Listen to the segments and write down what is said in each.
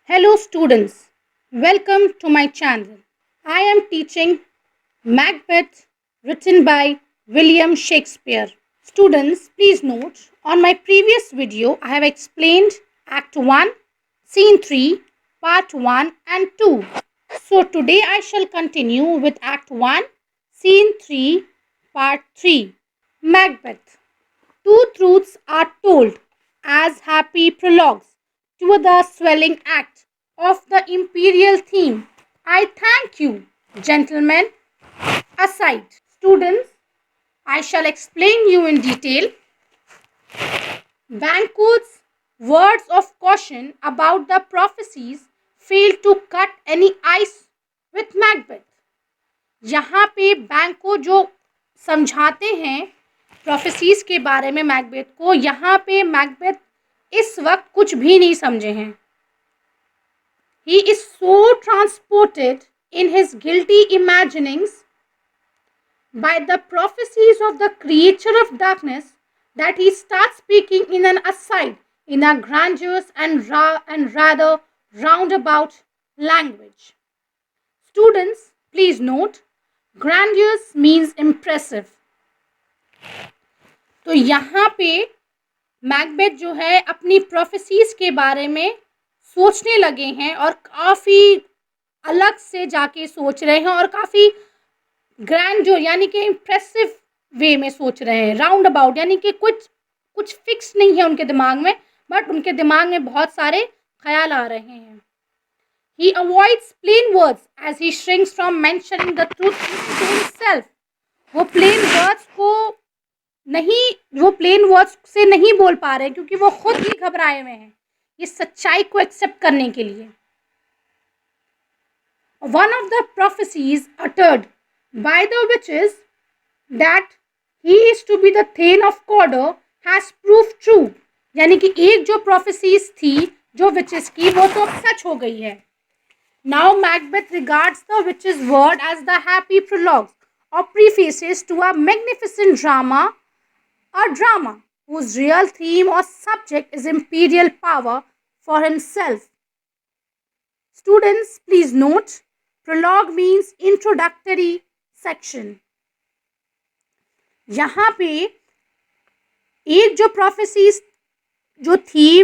Hello students, welcome to my channel. I am teaching Macbeth written by William Shakespeare. Students, please note, on my previous video I have explained Act 1, Scene 3, Part 1 and 2. So today I shall continue with Act 1, Scene 3, Part 3. Macbeth. Two truths are told as happy prologues to the swelling act of the imperial theme. I thank you, gentlemen. Aside, students, I shall explain you in detail. Banquo's words of caution about the prophecies failed to cut any ice with Macbeth. यहाँ पे बैंको जो समझाते हैं prophecies के बारे में Macbeth को, यहाँ पे मैकबेथ इस वक्त कुछ भी नहीं समझे हैं. He is so transported in his guilty imaginings by the prophecies of the creature of darkness that he starts speaking in an aside in a grandiose and rather roundabout language. Students, please note, grandiose means impressive. तो यहाँ पे Macbeth जो है अपनी prophecies के बारे में सोचने लगे हैं और काफ़ी अलग से जाके सोच रहे हैं और काफ़ी ग्रैंड जो यानी कि इम्प्रेसिव वे में सोच रहे हैं. राउंड अबाउट यानी कि कुछ फिक्स नहीं है उनके दिमाग में, बट उनके दिमाग में बहुत सारे ख्याल आ रहे हैं. He avoids plain words as he shrinks from mentioning the truth to himself. वो प्लेन वर्ड्स से नहीं बोल पा रहे हैं क्योंकि वो खुद ही घबराए हुए हैं ये सच्चाई को एक्सेप्ट करने के लिए. One of the prophecies uttered by the witches that he is to be the Thane of Cawdor has proved true. यानी कि एक जो prophecies थी जो witches की वो तो अब सच हो गई है. Now Macbeth regards the witches' word as the happy prologues or prefaces to a magnificent drama, a drama whose real theme or subject is imperial power for himself. Students, please note, prologue means introductory section. यहाँ पे एक जो prophecies जो थी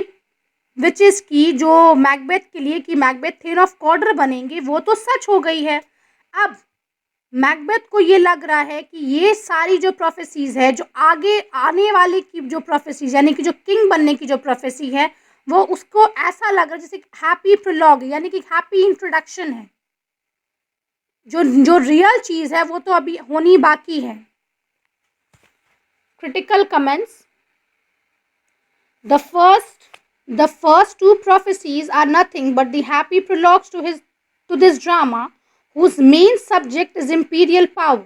witches की जो Macbeth के लिए कि मैकबेथ थेन ऑफ कॉर्डर बनेंगे वो तो सच हो गई है. अब मैकबेथ को ये लग रहा है कि ये सारी जो प्रोफेसीज है जो आगे आने वाले की जो प्रोफेसीज यानी कि जो किंग बनने की जो प्रोफेसी है वो उसको ऐसा लग रहा है जैसे हैप्पी प्रोलॉग यानी कि हैप्पी इंट्रोडक्शन है. जो रियल चीज़ है वो तो अभी होनी बाकी है. Critical comments. The first two prophecies are nothing but the happy prologues to this drama, whose main subject is imperial power,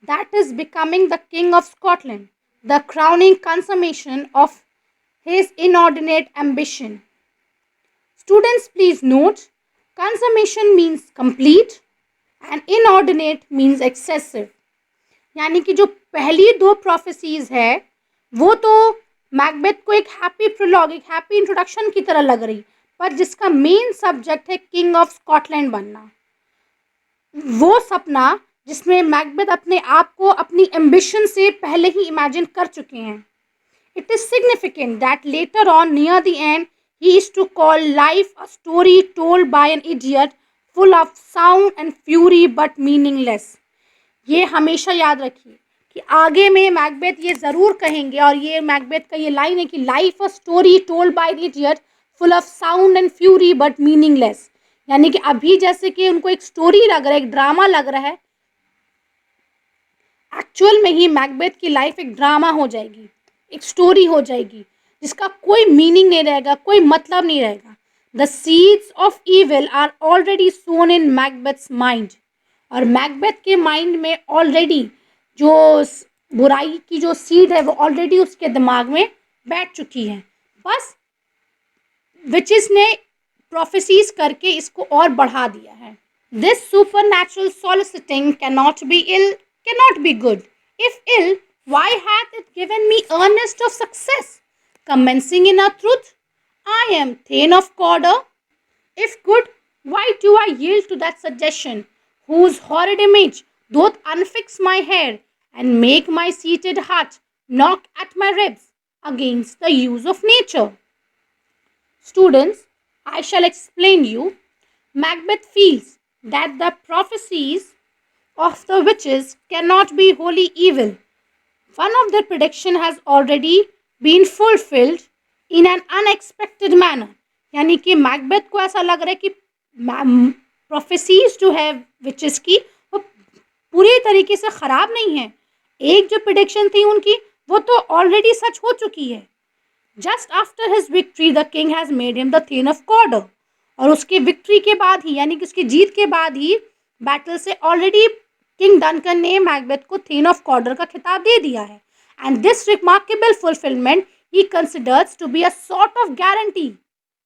that is becoming the King of Scotland, the crowning consummation of his inordinate ambition. Students, please note, consummation means complete and inordinate means excessive. यानी कि जो पहली दो prophecies है वो तो Macbeth को एक हैप्पी प्रोलॉग एक हैप्पी इंट्रोडक्शन की तरह लग रही, पर जिसका मेन सब्जेक्ट है किंग ऑफ स्कॉटलैंड बनना, वो सपना जिसमें मैकबेथ अपने आप को अपनी एम्बिशन से पहले ही इमेजिन कर चुके हैं. It is significant that later on near the end he is to call life a story told by an idiot full of sound and fury but meaningless. ये हमेशा याद रखिए कि आगे में मैकबेथ ये ज़रूर कहेंगे और ये मैकबेथ का ये लाइन है कि life a story told by the idiot full of sound and fury but meaningless. यानी कि अभी जैसे कि उनको एक स्टोरी लग रहा है, एक ड्रामा लग रहा है, एक्चुअल में ही मैकबेथ की लाइफ एक ड्रामा हो जाएगी, एक स्टोरी हो जाएगी जिसका कोई मीनिंग नहीं रहेगा, कोई मतलब नहीं रहेगा. The seeds of evil are already sown in Macbeth's mind. और मैकबेथ के माइंड में ऑलरेडी जो बुराई की जो सीड है वो ऑलरेडी उसके दिमाग में बैठ चुकी है. बस विचेस ने प्रोफेसीज करके इसको और बढ़ा दिया है. This supernatural soliciting cannot be ill, cannot be good. If ill, why hath it given me earnest of success, commencing in a truth? I am Thane of Cawdor. If good, why do I yield to that suggestion, whose horrid image doth unfix my hair, and make my seated heart knock at my ribs against the use of nature? Students, I shall explain you. Macbeth feels that the prophecies of the witches cannot be wholly evil. One of their prediction has already been fulfilled in an unexpected manner. यानी कि Macbeth को ऐसा लग रहा है कि prophecies जो है विचेस की वो पूरी तरीके से ख़राब नहीं है. एक जो प्रिडिक्शन थी उनकी वो तो ऑलरेडी सच हो चुकी है. Just after his victory the king has made him the thane of Cawdor. और उसके विक्ट्री के बाद ही यानी कि उसकी जीत के बाद ही बैटल से ऑलरेडी किंग डनकन ने मैकबेथ को थेन ऑफ कॉर्डर का खिताब दे दिया है. And this remarkable fulfilment he considers to be a sort of guarantee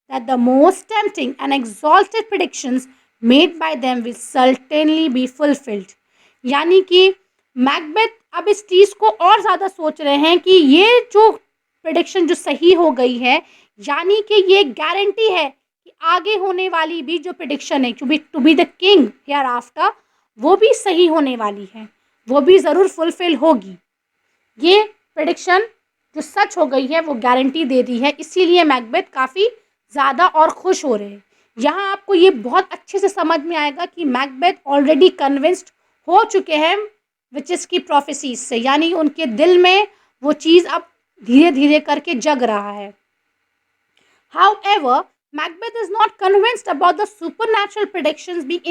that the most tempting and exalted predictions made by them will certainly be fulfilled. यानी कि Macbeth अब इस चीज़ को और ज़्यादा सोच रहे हैं कि ये जो प्रिडिक्शन जो सही हो गई है यानी कि ये गारंटी है कि आगे होने वाली भी जो प्रिडिक्शन है to be the king hereafter वो भी सही होने वाली है, वो भी ज़रूर फुलफिल होगी. ये प्रिडिक्शन जो सच हो गई है वो गारंटी दे दी है, इसीलिए मैकबेथ काफ़ी ज़्यादा और खुश हो रहे हैं. यहाँ आपको ये बहुत अच्छे से समझ में आएगा कि मैकबेथ ऑलरेडी कन्विंस्ड हो चुके हैं विचेस की प्रोफेसीज से, यानी उनके दिल में वो चीज़ अब धीरे धीरे करके जग रहा है. However, Macbeth is not convinced about the supernatural predictions being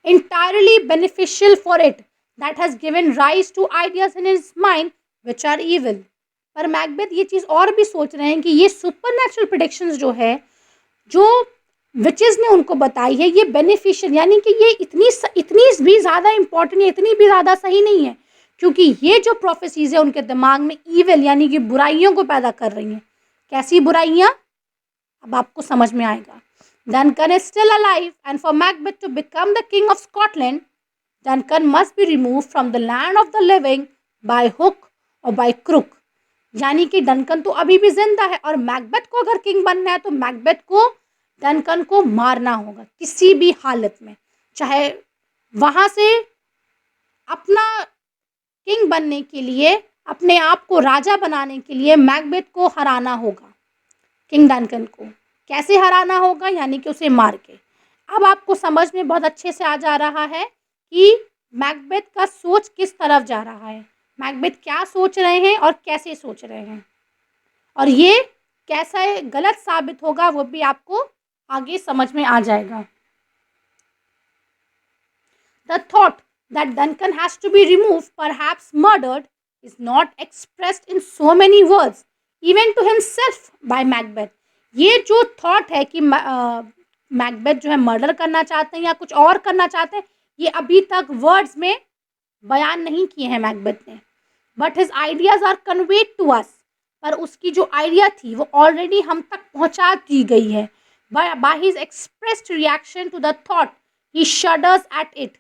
entirely beneficial for it that has given rise to ideas in his mind which are evil. पर मैकबेथ ये चीज़ और भी सोच रहे हैं कि ये सुपरनैचुरल प्रेडिक्शंस जो है जो विचेस ने उनको बताई है ये बेनिफिशियल यानी कि ये इतनी भी ज़्यादा इम्पॉर्टेंट है, इतनी भी ज़्यादा सही नहीं है, क्योंकि ये जो प्रोफेसीज है उनके दिमाग में ईविल यानी कि बुराइयों को पैदा कर रही हैं. कैसी बुराइयाँ अब आपको समझ में आएगा. Duncan is still alive and for Macbeth to become the king of Scotland Duncan must be remove from the land of the living by hook और बाय क्रुक. यानी कि डनकन तो अभी भी जिंदा है और मैकबेथ को अगर किंग बनना है तो मैकबेथ को डनकन को मारना होगा किसी भी हालत में, चाहे वहाँ से अपना किंग बनने के लिए अपने आप को राजा बनाने के लिए मैकबेथ को हराना होगा. किंग डनकन को कैसे हराना होगा यानी कि उसे मार के. अब आपको समझ में बहुत अच्छे से आ जा रहा है कि मैकबेथ का सोच किस तरफ जा रहा है, मैकबेथ क्या सोच रहे हैं और कैसे सोच रहे हैं, और ये कैसा गलत साबित होगा वो भी आपको आगे समझ में आ जाएगा. The thought that Duncan has to be removed, perhaps murdered, is not expressed in so many words, even to himself by Macbeth. ये जो थॉट है कि मैकबेथ जो है मर्डर करना चाहते हैं या कुछ और करना चाहते हैं ये अभी तक वर्ड्स में बयान नहीं किए हैं मैकबेथ ने. But his ideas are conveyed to us, पर उसकी जो आइडिया थी वो ऑलरेडी हम तक पहुंचा दी गई है. By his expressed reaction to the thought he shudders at it.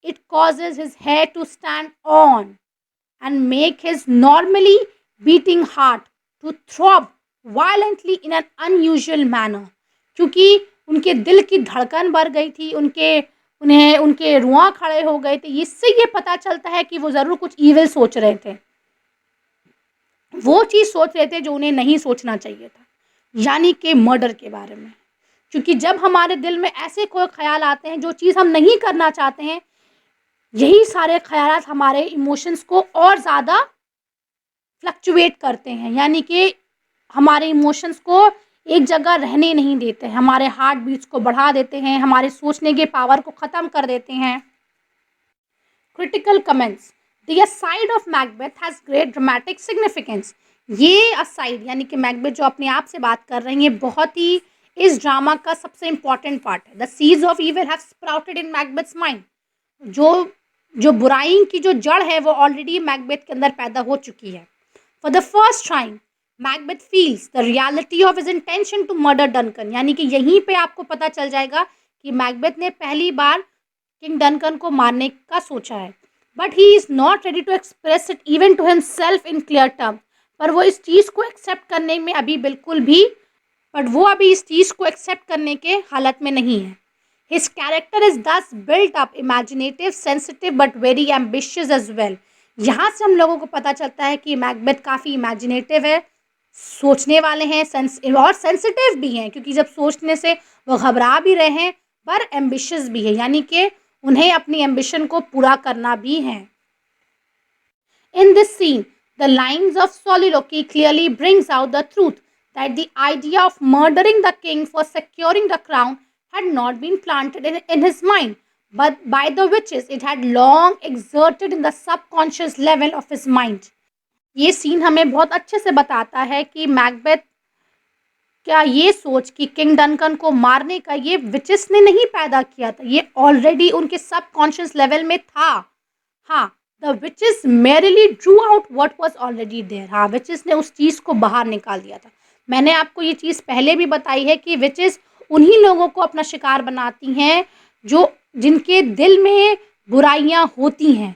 It causes his hair to stand on and make his normally beating heart to throb violently in an unusual manner. क्योंकि उनके दिल की धड़कन बढ़ गई थी, उनके रुआं खड़े हो गए थे. इससे ये पता चलता है कि वो ज़रूर कुछ ईविल सोच रहे थे, वो चीज़ सोच रहे थे जो उन्हें नहीं सोचना चाहिए था, यानी कि मर्डर के बारे में. क्योंकि जब हमारे दिल में ऐसे कोई ख्याल आते हैं जो चीज़ हम नहीं करना चाहते हैं, यही सारे ख्यालात हमारे इमोशंस को और ज़्यादा फ्लक्चुएट करते हैं, यानी कि हमारे इमोशंस को एक जगह रहने नहीं देते, हमारे हार्ट बीट्स को बढ़ा देते हैं, हमारे सोचने के पावर को ख़त्म कर देते हैं. Critical comments. The aside of Macbeth has great dramatic significance. ये असाइड यानी कि मैकबेथ जो अपने आप से बात कर रही हैं बहुत ही इस ड्रामा का सबसे इम्पॉर्टेंट पार्ट है. The seeds of evil have sprouted in Macbeth's mind. जो बुराई की जो जड़ है वो ऑलरेडी मैकबेथ के अंदर पैदा हो चुकी है. For the first time Macbeth feels the reality of his intention to murder Duncan. यानी कि यहीं पे आपको पता चल जाएगा कि मैकबेथ ने पहली बार किंग डनकन को मारने का सोचा है. But he is not ready to express it even to himself in clear term. पर वो इस चीज़ को एक्सेप्ट करने में अभी बिल्कुल भी बट वो अभी इस चीज़ को एक्सेप्ट करने के हालत में नहीं है. His character is thus built up imaginative, sensitive but very ambitious as well. यहाँ से हम लोगों को पता चलता है कि मैकबेथ काफ़ी इमेजिनेटिव है, सोचने वाले हैं, और सेंसिटिव भी हैं, क्योंकि जब सोचने से वो घबरा भी रहे हैं, पर एम्बिशियस भी है, यानी कि उन्हें अपनी एम्बिशन को पूरा करना भी है. In this scene, the lines of soliloquy clearly brings out the truth that the idea of murdering the king for securing the crown had not been planted in his mind, but by the witches it had long exerted in the subconscious level of his mind. ये scene हमें बहुत अच्छे से बताता है कि Macbeth क्या ये सोच कि किंग डनकन को मारने का ये विचेस ने नहीं पैदा किया था, ये ऑलरेडी उनके सबकॉन्शियस लेवल में था. हाँ, the witches merely drew out what was already there. हाँ, विचेस ने उस चीज़ को बाहर निकाल दिया था. मैंने आपको ये चीज़ पहले भी बताई है कि विचेस उन्हीं लोगों को अपना शिकार बनाती हैं जो जिनके दिल में बुराइयां होती हैं,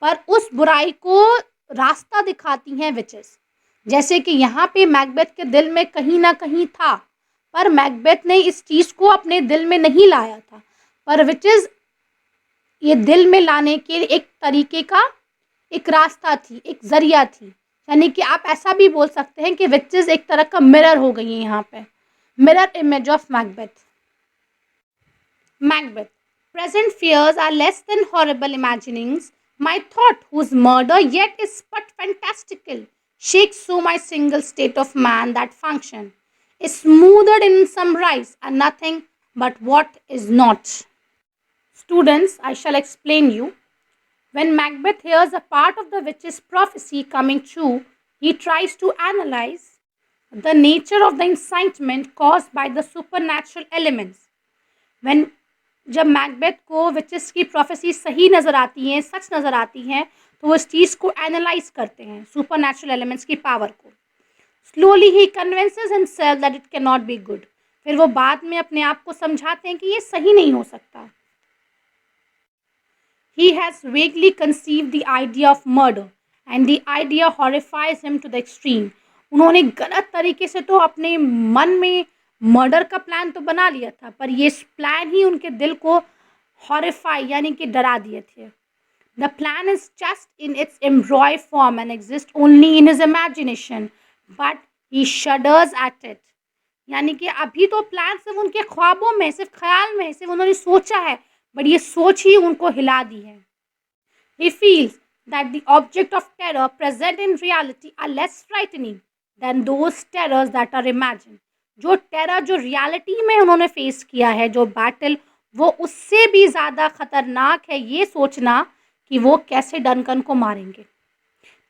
पर उस बुराई को रास्ता दिखाती हैं विचेस. जैसे कि यहाँ पे मैकबेथ के दिल में कहीं ना कहीं था, पर मैकबेथ ने इस चीज़ को अपने दिल में नहीं लाया था, पर विचेस ये दिल में लाने के एक तरीके का एक रास्ता थी, एक ज़रिया थी. यानी कि आप ऐसा भी बोल सकते हैं कि विचेस एक तरह का मिरर हो गई है यहाँ पे, mirror image of Macbeth. Macbeth, present fears are less than horrible imaginings. My thought, whose murder yet is but fantastical, shakes so my single state of man that function is smoothed in some rise and nothing but what is not. Students, I shall explain you. When Macbeth hears a part of the witch's prophecy coming true, he tries to analyze the nature of the incitement caused by the supernatural elements. When जब Macbeth को witches की prophecy सही नज़र आती हैं, सच नज़र आती हैं, तो वो इस चीज़ को एनालाइज करते हैं, सुपर नेचुरल एलिमेंट्स की पावर को. Slowly he convinces himself that it can not be good. फिर वो बाद में अपने आप को समझाते हैं कि ये सही नहीं हो सकता. He has vaguely conceived the idea of murder and the idea horrifies him to the extreme. उन्होंने गलत तरीके से तो अपने मन में मर्डर का प्लान तो बना लिया था, पर ये प्लान ही उनके दिल को हॉरिफाई यानी कि डरा दिए थे. The plan is just in its एम्ब्रॉय form and exist only in his imagination but he shudders at it. यानी कि अभी तो प्लान सिर्फ उनके ख्वाबों में, सिर्फ ख्याल में, सिर्फ उन्होंने सोचा है, बट ये सोच ही उनको हिला दी है. He feels that the object of terror present in reality are less frightening than those terrors that are imagined. जो टेरर जो रियलिटी में उन्होंने फेस किया है, जो बैटल, वो उससे भी ज़्यादा ख़तरनाक है ये सोचना कि वो कैसे डनकन को मारेंगे.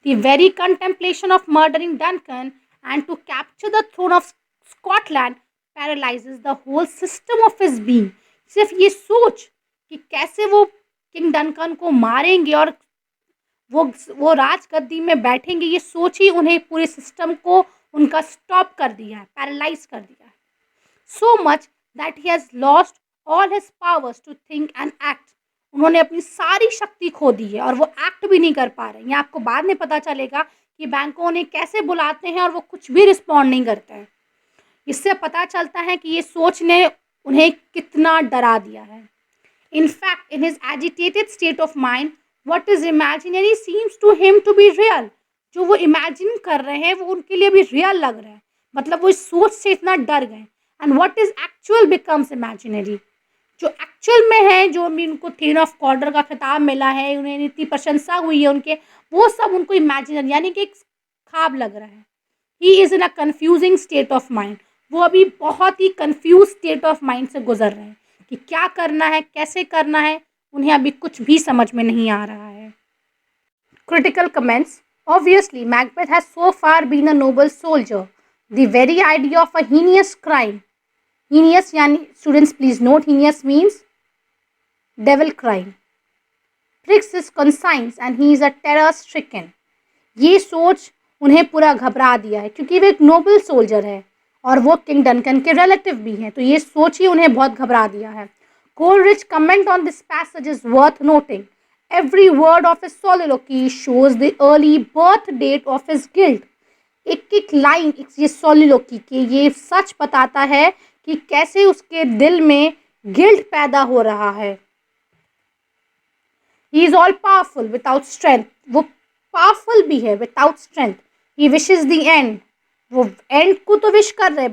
The very contemplation of murdering Duncan and to capture the throne of Scotland paralyzes the whole system of his being. सिर्फ ये सोच कि कैसे वो किंग डनकन को मारेंगे और वो राजगद्दी में बैठेंगे, ये सोच ही उन्हें पूरे सिस्टम को उनका स्टॉप कर दिया है, पैरालाइज कर दिया है. So much that he has lost all his powers to think and act. उन्होंने अपनी सारी शक्ति खो दी है और वो एक्ट भी नहीं कर पा रहे हैं. ये आपको बाद में पता चलेगा कि बैंकों उन्हें कैसे बुलाते हैं और वो कुछ भी रिस्पॉन्ड नहीं करते हैं. इससे पता चलता है कि ये सोच ने उन्हें कितना डरा दिया है. In fact, in his agitated state of mind, what is imaginary seems to him to be real. जो वो इमेजिन कर रहे हैं वो उनके लिए भी रियल लग रहा है, मतलब वो इस सोच से इतना डर गए. And what is actual becomes imaginary. जो एक्चुअल में है, जो भी उनको थीन ऑफ कॉर्डर का खिताब मिला है, उन्हें इतनी प्रशंसा हुई है उनके, वो सब उनको इमेजिनरी यानी कि एक ख्वाब लग रहा है. He is in a confusing state of mind. वो अभी बहुत ही कन्फ्यूज स्टेट ऑफ माइंड से गुजर रहे हैं कि क्या करना है, कैसे करना है, उन्हें अभी कुछ भी समझ में नहीं आ रहा है. Critical comments. Obviously, Macbeth has so far been a noble soldier. The very idea of a heinous crime. Heinous, yani, students please note, heinous means devil crime. Pricks his conscience and he is a terror stricken. ये सोच उन्हें पूरा घबरा दिया है क्योंकि वो एक नोबल सोल्जर है और वो किंग डनकन के रिलेटिव भी हैं, तो ये सोच ही उन्हें बहुत घबरा दिया है. Coleridge comment on this passage is worth noting. Every word of his soliloquy shows the early birth date of his guilt. एक एक लाइन ये सोलिलोकी की ये सच बताता है कि कैसे उसके दिल में गिल्ट पैदा हो रहा है। He is all powerful without strength, वो पावरफुल भी है without strength. He wishes the end, वो एंड को तो विश कर रहे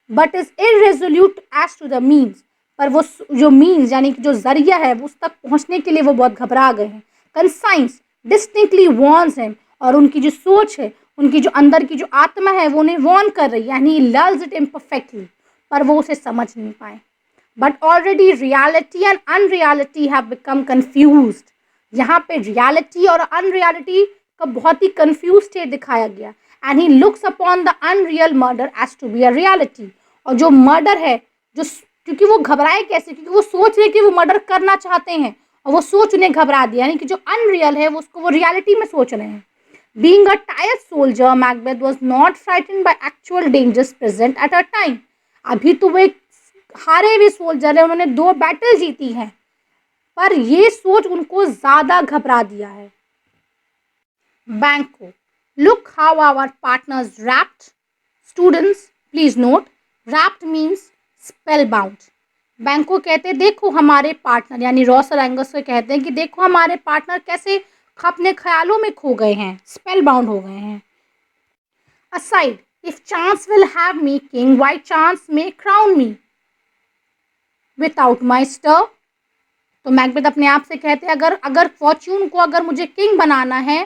but is irresolute as to the means, पर वो जो मीन्स यानी कि जो जरिया है उस तक पहुंचने के लिए वो बहुत घबरा गए हैं। कंसाइंस डिस्टिंक्टली वॉर्न्स हिम, और उनकी जो सोच है, उनकी जो अंदर की जो आत्मा है वो उन्हें वॉर्न कर रही है, यानी लव्स इट इम्परफेक्टली, पर वो उसे समझ नहीं पाए। But already reality and unreality have become confused, यहाँ पे रियलिटी और अनरियलिटी का बहुत ही कन्फ्यूज स्टेट दिखाया गया। And he looks upon the unreal murder as to be a reality, और जो मर्डर है, जो क्योंकि वो घबराए कैसे, क्योंकि वो सोच रहे कि वो मर्डर करना चाहते हैं और वो सोच उन्हें घबरा दिया, यानी कि जो अनरियल है वो उसको वो रियलिटी में सोच रहे हैं। Being a tired soldier, Macbeth was not frightened by actual dangers present at a time. अभी तो वो एक हारे हुए सोल्जर है, उन्होंने 2 बैटल जीती हैं, पर ये सोच उनको ज्यादा घबरा दिया है। Banco, look how our partners wrapped. Students, please note, wrapped means spellbound. बैंको कहते हैं देखो हमारे पार्टनर, यानी रॉस और एंगस को कहते हैं कि देखो हमारे पार्टनर कैसे अपने ख्यालों में खो गए हैं, स्पेल बाउंड हो गए हैं। Aside, if chance will have me king, why chance may crown me without my stir? तो मैकबेथ अपने आप से कहते हैं अगर अगर फॉर्च्यून को अगर मुझे किंग बनाना है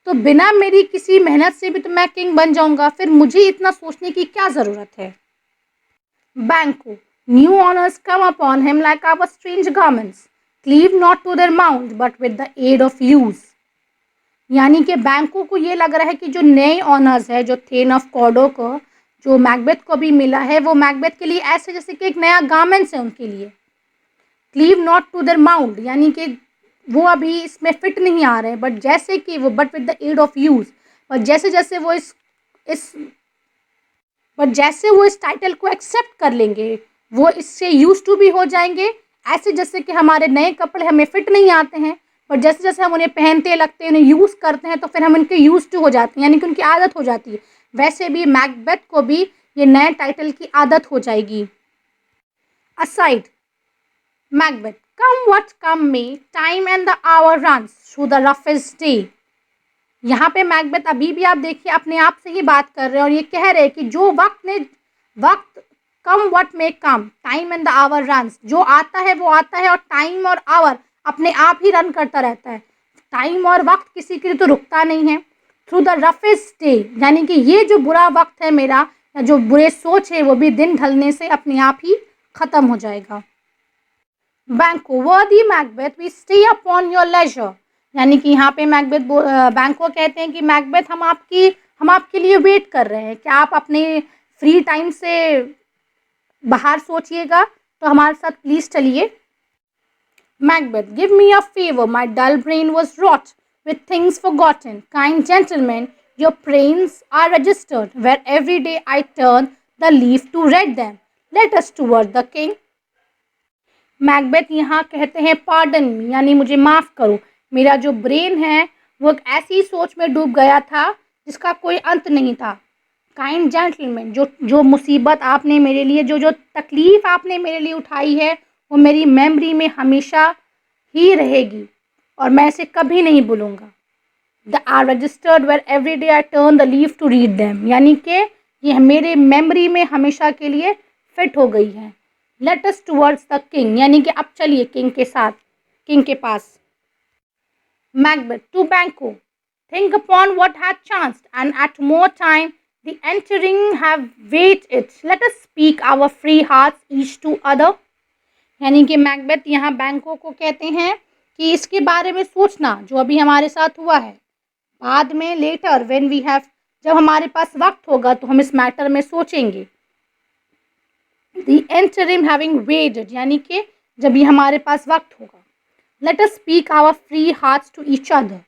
तो बिना मेरी किसी मेहनत से भी तो मैं किंग बन जाऊंगा, फिर मुझे इतना सोचने की क्या ज़रूरत है। Banquo, new honours come upon him like our strange garments, cleave not to their mount but with the aid of use, यानी कि बैंको को ये लग रहा है कि जो नए ऑनर्स है, जो थेन ऑफ कॉर्डो को जो मैकबेथ को भी मिला है, वो मैकबेथ के लिए ऐसे जैसे कि एक नया गारमेंट्स है उनके लिए। Cleave not to their mount, यानी कि वो अभी इसमें फिट नहीं आ रहे हैं, बट जैसे कि वो but with the aid of use, पर जैसे जैसे वो इस बट जैसे वो इस टाइटल को एक्सेप्ट कर लेंगे, वो इससे यूज टू भी हो जाएंगे। ऐसे जैसे कि हमारे नए कपड़े हमें फिट नहीं आते हैं, पर जैसे जैसे हम उन्हें पहनते लगते हैं, उन्हें यूज़ करते हैं, तो फिर हम उनके यूज टू हो जाते हैं, यानी कि उनकी आदत हो जाती है। वैसे भी मैकबेथ को भी ये नए टाइटल की आदत हो जाएगी। Aside Macbeth, come what come may, time and the hour runs through the roughest day. यहाँ पे मैकबेथ अभी भी आप देखिए अपने आप से ही बात कर रहे हैं और ये कह रहे हैं कि जो वक्त come what may come, time and the hour runs, जो आता है वो आता है और टाइम और आवर अपने आप ही रन करता रहता है। टाइम और वक्त किसी के लिए तो रुकता नहीं है। थ्रू द रफेस्ट डे, यानी कि ये जो बुरा वक्त है मेरा, या जो बुरे सोच है, वो भी दिन ढलने से अपने आप ही खत्म हो जाएगा। Banquo, worthy Macbeth, we stay upon your leisure, यानी कि यहाँ पे मैकबेथ बैंको कहते हैं कि मैकबेथ हम आपके लिए वेट कर रहे हैं, क्या आप अपने फ्री टाइम से बाहर सोचिएगा तो हमारे साथ प्लीज चलिए। Macbeth, give me a favour, my dull brain was wrought with things forgotten. Kind gentlemen, your brains are registered, where every day I turn the leaf to read them. Let us toward the king. Macbeth यहाँ कहते हैं pardon me, यानी मुझे माफ़ करो, मेरा जो brain है वो एक ऐसी सोच में डूब गया था जिसका कोई अंत नहीं था। काइंड जेंटलमैन, जो मुसीबत आपने मेरे लिए, जो तकलीफ़ आपने मेरे लिए उठाई है, वो मेरी मेमोरी में हमेशा ही रहेगी और मैं इसे कभी नहीं भूलूंगा। The are registered where every day I turn the leaf to read them, यानी कि यह मेरे मेमोरी में हमेशा के लिए फिट हो गई है। Let us towards the king, यानी कि अब चलिए किंग के साथ, किंग के पास। Macbeth to Banquo, think upon what had chanced and at more time the entering have weight it, let us speak our free hearts each to other, यानी कि मैकबेथ यहाँ बैंको को कहते हैं कि इसके बारे में सोचना जो अभी हमारे साथ हुआ है, बाद में लेटर व्हेन वी हैव, जब हमारे पास वक्त होगा तो हम इस मैटर में सोचेंगे। The interim having waited, यानी कि जब ये हमारे पास वक्त होगा। Let us speak our free hearts to each other,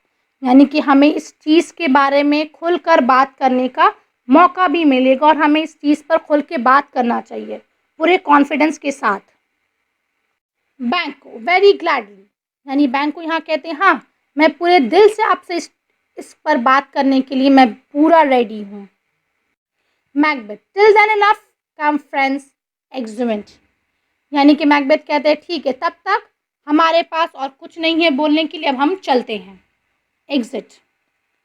यानी कि हमें इस चीज़ के बारे में खुलकर बात करने का मौका भी मिलेगा और हमें इस चीज़ पर खुल के बात करना चाहिए पूरे कॉन्फिडेंस के साथ। बैंको, वेरी ग्लैडली, यानी बैंको यहाँ कहते हैं हाँ मैं पूरे दिल से आपसे इस पर बात करने के लिए मैं पूरा रेडी हूँ। मैकबेथ, टिल देन इनफ, कम फ्रेंड्स, एक्सुमेंट। यानी कि मैकबेथ कहते हैं ठीक है, तब तक हमारे पास और कुछ नहीं है बोलने के लिए, अब हम चलते हैं। एग्जिट,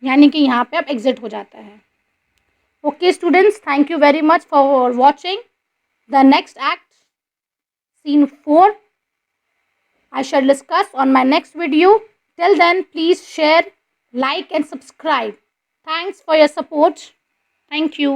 यानी कि यहाँ पे अब एग्जिट हो जाता है। Okay students, thank you very much for watching the next act, scene 4. I shall discuss on my next video. Till then, please share, like and subscribe. Thanks for your support. Thank you.